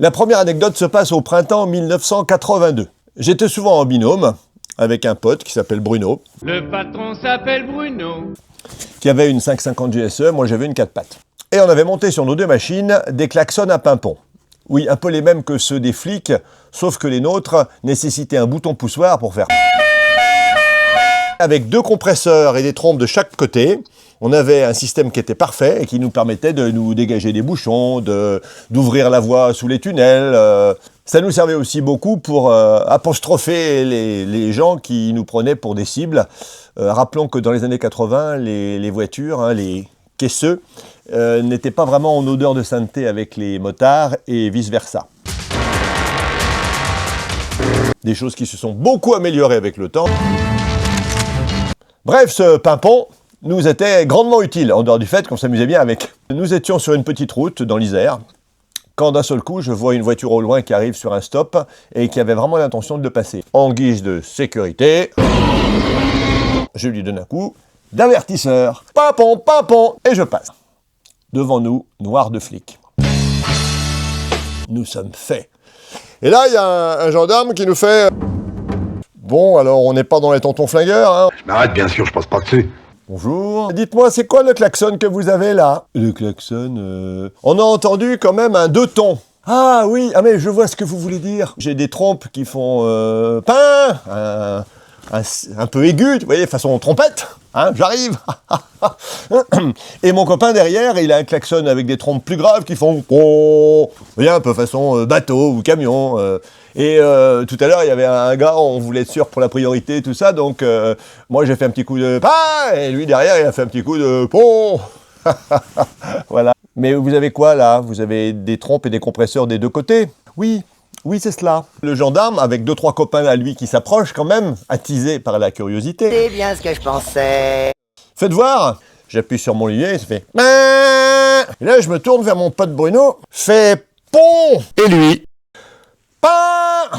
La première anecdote se passe au printemps 1982. J'étais souvent en binôme avec un pote qui s'appelle Bruno. Le patron s'appelle Bruno. Qui avait une 550 GSE, moi j'avais une 4 pattes. Et on avait monté sur nos deux machines des klaxons à pimpon. Oui, un peu les mêmes que ceux des flics, sauf que les nôtres nécessitaient un bouton poussoir pour faire... Avec 2 compresseurs et des trompes de chaque côté, on avait un système qui était parfait et qui nous permettait de nous dégager des bouchons, d'ouvrir la voie sous les tunnels. Ça nous servait aussi beaucoup pour apostropher les gens qui nous prenaient pour des cibles. Rappelons que dans les années 80, les voitures, les caisseux, n'étaient pas vraiment en odeur de sainteté avec les motards et vice-versa. Des choses qui se sont beaucoup améliorées avec le temps. Bref, ce pimpon nous était grandement utile, en dehors du fait qu'on s'amusait bien avec. Nous étions sur une petite route dans l'Isère, quand d'un seul coup, je vois une voiture au loin qui arrive sur un stop et qui avait vraiment l'intention de le passer. En guise de sécurité, je lui donne un coup d'avertisseur. Pimpon, pimpon, et je passe. Devant nous, noir de flic. Nous sommes faits. Et là, il y a un gendarme qui nous fait... Bon, alors on n'est pas dans les tontons flingueurs, hein. Je m'arrête, bien sûr, je passe pas dessus. Bonjour. Dites-moi, c'est quoi le klaxon que vous avez là? Le klaxon, On a entendu quand même un 2 tons. Ah oui, ah mais je vois ce que vous voulez dire. J'ai des trompes qui font pain, un peu aigu, vous voyez, façon trompette. Hein, j'arrive. Et mon copain derrière, il a un klaxon avec des trompes plus graves qui font oh, vous voyez, un peu façon bateau ou camion. Et tout à l'heure, il y avait un gars, on voulait être sûr pour la priorité, tout ça, donc moi j'ai fait un petit coup de pain, et lui derrière, il a fait un petit coup de pont. Voilà. Mais vous avez quoi là? Vous avez des trompes et des compresseurs des 2 côtés? Oui. Oui, c'est cela. Le gendarme, avec 2-3 copains à lui qui s'approchent quand même, attisés par la curiosité. C'est bien ce que je pensais. Faites voir. J'appuie sur mon levier, ça fait... Et là, je me tourne vers mon pote Bruno. Fait pont. Et lui? Pain.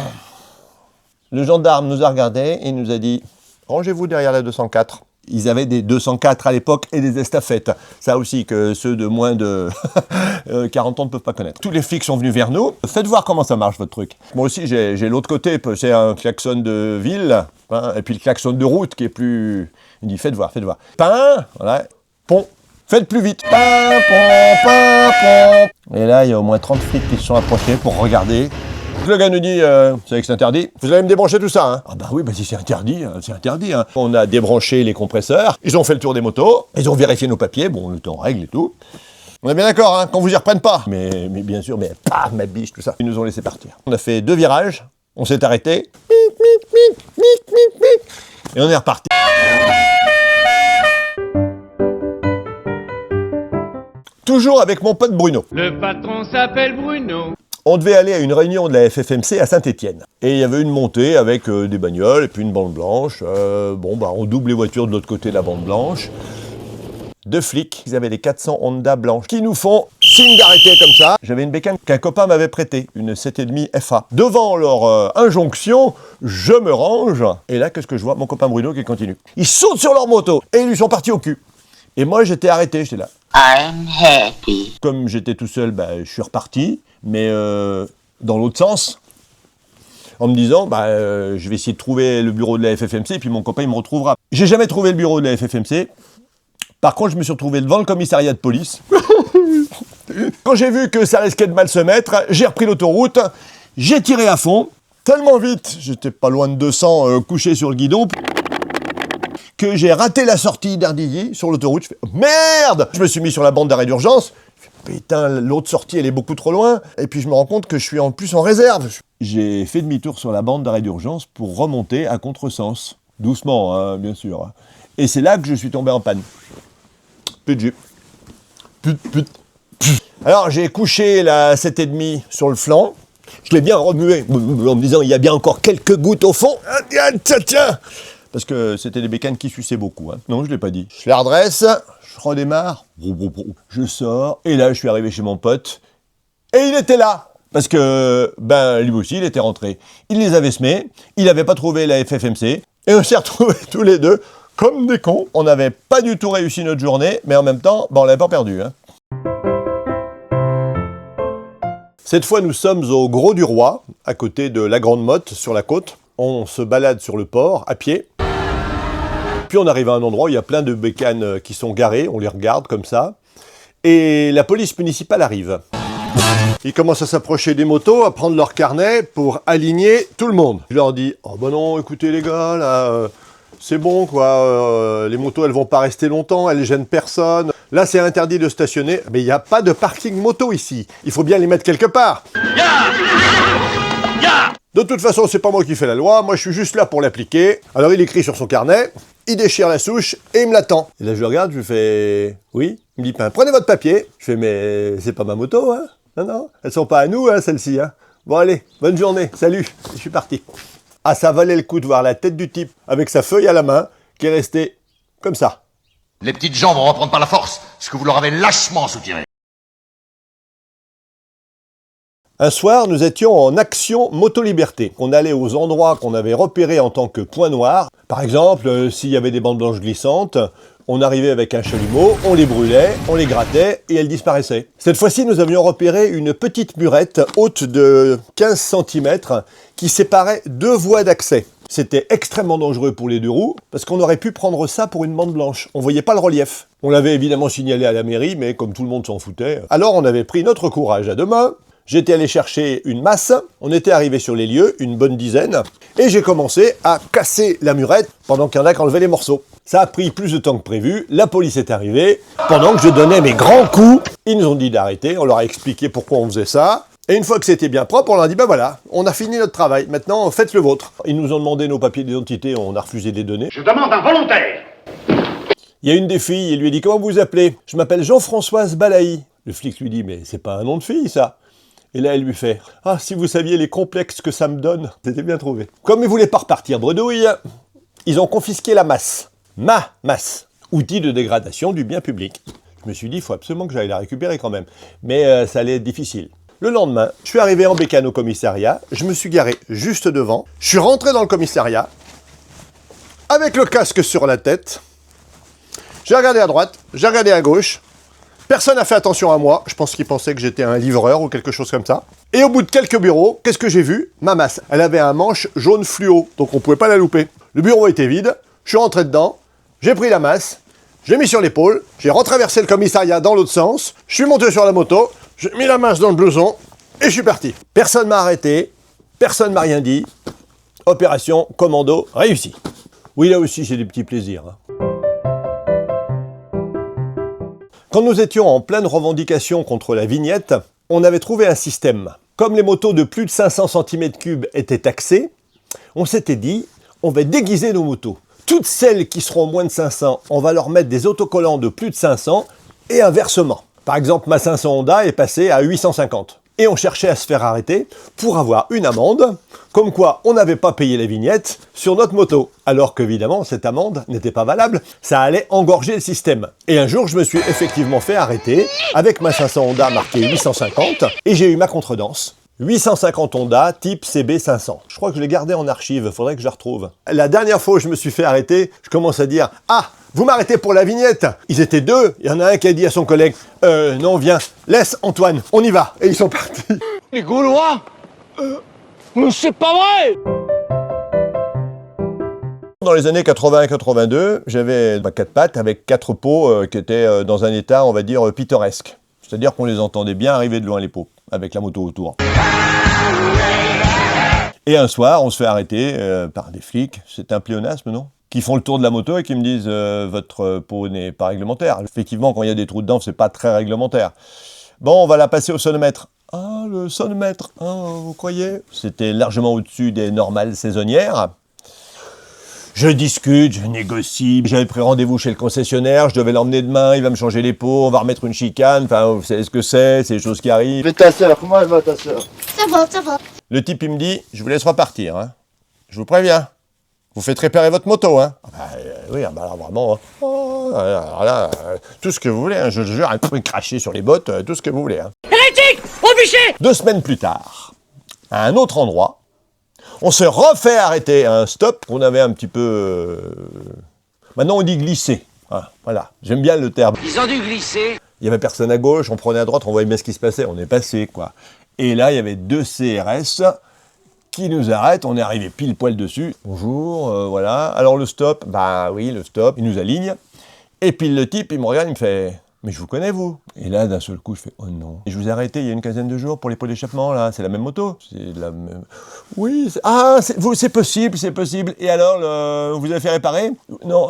Le gendarme nous a regardés et nous a dit « Rangez-vous derrière la 204 ». Ils avaient des 204 à l'époque et des estafettes. Ça aussi que ceux de moins de 40 ans ne peuvent pas connaître. Tous les flics sont venus vers nous. Faites voir comment ça marche votre truc. Moi aussi j'ai l'autre côté, c'est un klaxon de ville, hein, et puis le klaxon de route qui est plus... Il dit faites voir, faites voir. Pain, voilà, pont. Faites plus vite. Pain, pont, pain, pont. Et là il y a au moins 30 flics qui se sont approchés pour regarder. Le gars nous dit, vous savez que c'est interdit. Vous allez me débrancher tout ça, hein? Ah bah oui, bah si c'est interdit, c'est interdit, hein. On a débranché les compresseurs, ils ont fait le tour des motos, ils ont vérifié nos papiers, bon, le temps règle et tout. On est bien d'accord, hein, qu'on vous y reprenne pas. Mais bien sûr, mais paf, ma biche, tout ça. Ils nous ont laissé partir. On a fait 2 virages, on s'est arrêté. Et on est reparti. Toujours avec mon pote Bruno. Le patron s'appelle Bruno. On devait aller à une réunion de la FFMC à Saint-Étienne. Et il y avait une montée avec des bagnoles et puis une bande blanche. On double les voitures de l'autre côté de la bande blanche. 2 flics, ils avaient des 400 Honda blanches qui nous font signe d'arrêter comme ça. J'avais une bécane qu'un copain m'avait prêtée, une 7,5 FA. Devant leur injonction, je me range. Et là, qu'est-ce que je vois? Mon copain Bruno qui continue. Ils sautent sur leur moto et ils lui sont partis au cul. Et moi, j'étais arrêté, j'étais là. I'm happy. Comme j'étais tout seul, je suis reparti, mais dans l'autre sens, en me disant, je vais essayer de trouver le bureau de la FFMC, et puis mon copain, il me retrouvera. J'ai jamais trouvé le bureau de la FFMC. Par contre, je me suis retrouvé devant le commissariat de police. Quand j'ai vu que ça risquait de mal se mettre, j'ai repris l'autoroute, j'ai tiré à fond, tellement vite, j'étais pas loin de 200 couché sur le guidon, que j'ai raté la sortie d'Ardilly sur l'autoroute. Je fais oh, merde! Je me suis mis sur la bande d'arrêt d'urgence. Putain, l'autre sortie, elle est beaucoup trop loin. Et puis je me rends compte que je suis en plus en réserve. J'ai fait demi-tour sur la bande d'arrêt d'urgence pour remonter à contresens. Doucement, hein, bien sûr. Et c'est là que je suis tombé en panne. Plus de jus. Alors j'ai couché la 7,5 sur le flanc. Je l'ai bien remué en me disant il y a bien encore quelques gouttes au fond. Tiens. Parce que c'était des bécanes qui suçaient beaucoup. Hein. Non, je ne l'ai pas dit. Je les redresse, je redémarre, je sors, et là, je suis arrivé chez mon pote, et il était là. Parce que, lui aussi, il était rentré. Il les avait semés, il n'avait pas trouvé la FFMC, et on s'est retrouvés tous les deux comme des cons. On n'avait pas du tout réussi notre journée, mais en même temps, on l'avait pas perdu. Hein. Cette fois, nous sommes au Gros du Roi, à côté de la Grande Motte, sur la côte. On se balade sur le port, à pied. Puis on arrive à un endroit où il y a plein de bécanes qui sont garées, on les regarde comme ça. Et la police municipale arrive. Ils commencent à s'approcher des motos, à prendre leur carnet pour aligner tout le monde. Je leur dis, oh ben non, écoutez les gars, là, c'est bon quoi, les motos elles vont pas rester longtemps, elles gênent personne. Là c'est interdit de stationner, mais il n'y a pas de parking moto ici. Il faut bien les mettre quelque part. De toute façon, c'est pas moi qui fais la loi, moi je suis juste là pour l'appliquer. Alors il écrit sur son carnet, il déchire la souche et il me l'attend. Et là je le regarde, je lui fais, oui. Il me dit, prenez votre papier. Je fais, mais c'est pas ma moto, hein. Non, non, elles sont pas à nous, hein, celles-ci, hein. Bon allez, bonne journée, salut, je suis parti. Ah, ça valait le coup de voir la tête du type avec sa feuille à la main, qui est restée comme ça. Les petites gens vont reprendre par la force ce que vous leur avez lâchement soutiré. Un soir, nous étions en action moto-liberté. On allait aux endroits qu'on avait repérés en tant que points noirs. Par exemple, s'il y avait des bandes blanches glissantes, on arrivait avec un chalumeau, on les brûlait, on les grattait et elles disparaissaient. Cette fois-ci, nous avions repéré une petite murette haute de 15 cm qui séparait deux voies d'accès. C'était extrêmement dangereux pour les deux roues parce qu'on aurait pu prendre ça pour une bande blanche. On voyait pas le relief. On l'avait évidemment signalé à la mairie, mais comme tout le monde s'en foutait, alors on avait pris notre courage à deux mains. J'étais allé chercher une masse, on était arrivé sur les lieux, une bonne dizaine, et j'ai commencé à casser la murette pendant qu'il y en a qui enlevaient les morceaux. Ça a pris plus de temps que prévu, la police est arrivée, pendant que je donnais mes grands coups, ils nous ont dit d'arrêter, on leur a expliqué pourquoi on faisait ça, et une fois que c'était bien propre, on leur a dit, ben voilà, on a fini notre travail, maintenant faites le vôtre. Ils nous ont demandé nos papiers d'identité, on a refusé de les donner. Je demande un volontaire. Il y a une des filles, il lui a dit, comment vous vous appelez? Je m'appelle Jean-Françoise Balaï. Le flic lui dit, mais c'est pas un nom de fille ça. Et là, elle lui fait « Ah, si vous saviez les complexes que ça me donne !» C'était bien trouvé. Comme ils voulaient pas repartir bredouille, ils ont confisqué la masse. Ma masse. Outil de dégradation du bien public. Je me suis dit, il faut absolument que j'aille la récupérer quand même. Mais ça allait être difficile. Le lendemain, je suis arrivé en bécane au commissariat, je me suis garé juste devant, je suis rentré dans le commissariat, avec le casque sur la tête, j'ai regardé à droite, j'ai regardé à gauche, personne n'a fait attention à moi, je pense qu'ils pensaient que j'étais un livreur ou quelque chose comme ça. Et au bout de quelques bureaux, qu'est-ce que j'ai vu? Ma masse. Elle avait un manche jaune fluo, donc on pouvait pas la louper. Le bureau était vide, je suis rentré dedans, j'ai pris la masse, j'ai mis sur l'épaule, j'ai retraversé le commissariat dans l'autre sens, je suis monté sur la moto, j'ai mis la masse dans le blouson, et je suis parti. Personne m'a arrêté, personne m'a rien dit. Opération commando réussie. Oui, là aussi, j'ai des petits plaisirs, hein. Quand nous étions en pleine revendication contre la vignette, on avait trouvé un système. Comme les motos de plus de 500 cm3 étaient taxées, on s'était dit, on va déguiser nos motos. Toutes celles qui seront moins de 500, on va leur mettre des autocollants de plus de 500 et inversement. Par exemple, ma 500 Honda est passée à 850. Et on cherchait à se faire arrêter pour avoir une amende, comme quoi on n'avait pas payé la vignette sur notre moto. Alors qu'évidemment, cette amende n'était pas valable, ça allait engorger le système. Et un jour, je me suis effectivement fait arrêter avec ma 500 Honda marquée 850 et j'ai eu ma contredanse. 850 Honda type CB500. Je crois que je l'ai gardé en archive, faudrait que je la retrouve. La dernière fois où je me suis fait arrêter, je commence à dire « Ah, vous m'arrêtez pour la vignette !» Ils étaient deux, il y en a un qui a dit à son collègue « Non, viens, laisse Antoine, on y va !» Et ils sont partis. Les Gaulois Mais c'est pas vrai! Dans les années 80-82, j'avais ma 4 pattes avec 4 pots qui étaient dans un état, on va dire, pittoresque. C'est-à-dire qu'on les entendait bien arriver de loin, les pots, avec la moto autour. Et un soir, on se fait arrêter par des flics, c'est un pléonasme, non? Qui font le tour de la moto et qui me disent votre pot n'est pas réglementaire. Effectivement, quand il y a des trous dedans, c'est pas très réglementaire. Bon, on va la passer au sonomètre. Ah, le sonomètre, vous croyez? C'était largement au-dessus des normales saisonnières. Je discute, je négocie, j'avais pris rendez-vous chez le concessionnaire, je devais l'emmener demain, il va me changer les pots, on va remettre une chicane, enfin, vous savez ce que c'est des choses qui arrivent. Mais ta sœur, comment elle va ta sœur? Ça va, ça va. Le type, il me dit, je vous laisse repartir, hein. Je vous préviens. Vous faites réparer votre moto, hein. Oui, bah alors vraiment, hein. Oh, alors là, tout ce que vous voulez, hein. Je jure, vous pouvez cracher sur les bottes, tout ce que vous voulez, hein. Hérétique! Au bûcher! 2 semaines plus tard, à un autre endroit, on se refait arrêter à un stop qu'on avait un petit peu... Maintenant, on dit glisser. Ah, voilà, j'aime bien le terme. Ils ont dû glisser. Il y avait personne à gauche, on prenait à droite, on voyait bien ce qui se passait, on est passé, quoi. Et là, il y avait 2 CRS qui nous arrêtent. On est arrivé pile poil dessus. Bonjour, voilà. Alors le stop, bah oui, le stop, il nous aligne. Et puis le type, il me regarde, il me fait... Mais je vous connais, vous. Et là, d'un seul coup, je fais, oh non. Et je vous ai arrêté il y a une quinzaine de jours pour les pots d'échappement, là. C'est la même moto. C'est la même... Oui, c'est possible, c'est possible. Et alors, vous avez fait réparer? Non,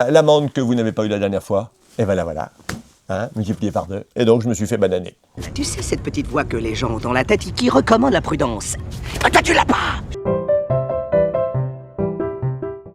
l'amende que vous n'avez pas eue la dernière fois. Et voilà. Hein, multiplié par 2. Et donc, je me suis fait bananer. Tu sais cette petite voix que les gens ont dans la tête et qui recommande la prudence. Toi, tu l'as pas.